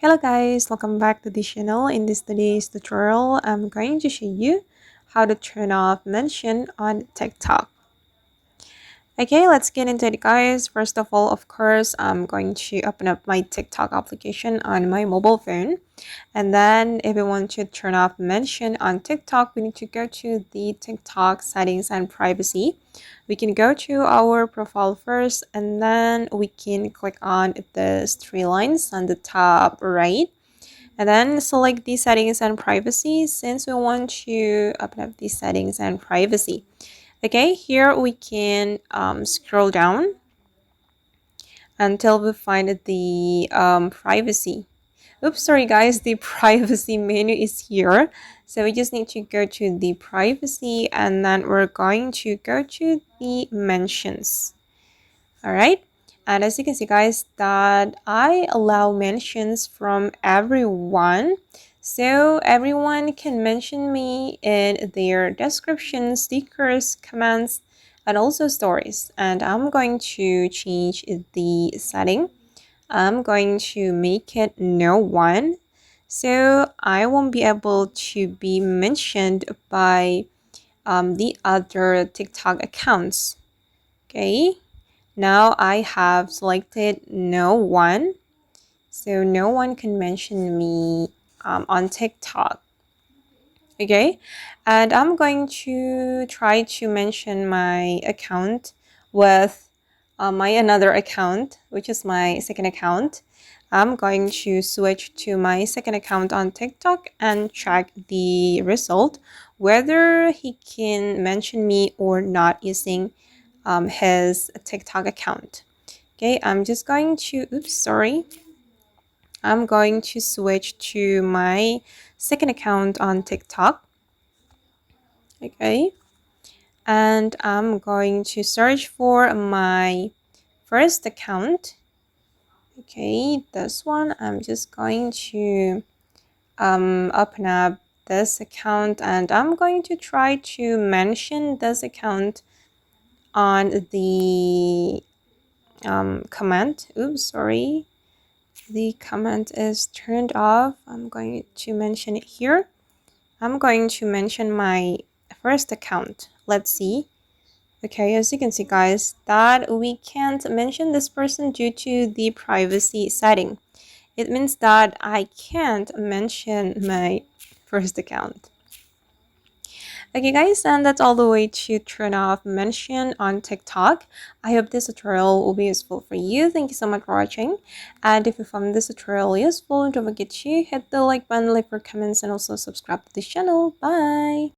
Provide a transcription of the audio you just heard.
Hello guys, welcome back to the channel. In today's tutorial, I'm going to show you how to turn off mention on TikTok. Okay, let's get into it guys. First of all, of course, I'm going to open up my TikTok application on my mobile phone. And then if we want to turn off mention on TikTok, we need to go to the TikTok settings and privacy. We can go to our profile first, and then we can click on the three lines on the top right. And then select the settings and privacy since we want to open up the settings and privacy. Okay, here we can scroll down until we find the privacy. Oops, sorry guys, the privacy menu is here. So we just need to go to the privacy and then we're going to go to the mentions. All right. And as you can see guys, that I allow mentions from everyone. So everyone can mention me in their descriptions, stickers, comments, and also stories. And I'm going to change the setting. I'm going to make it no one. So I won't be able to be mentioned by the other TikTok accounts. Okay. Now I have selected no one. So no one can mention me on TikTok. Okay. And I'm going to try to mention my account with my another account, which is my second account. I'm going to switch to my second account on TikTok and check the result, whether he can mention me or not using his TikTok account. Okay, I'm just going to, oops, sorry. I'm going to switch to my second account on TikTok. Okay, and I'm going to search for my first account. Okay, this one, I'm just going to open up this account and I'm going to try to mention this account on the comment. Oops, sorry. The comment is turned off. I'm going to mention it here. I'm going to mention my first account. Let's see. Okay, as you can see guys, that we can't mention this person due to the privacy setting. It means that I can't mention my first account. Okay guys, and that's all the way to turn off mention on TikTok. I hope this tutorial will be useful for you. Thank you so much for watching. And if you found this tutorial useful, don't forget to hit the like button, leave your comments, and also subscribe to this channel. Bye!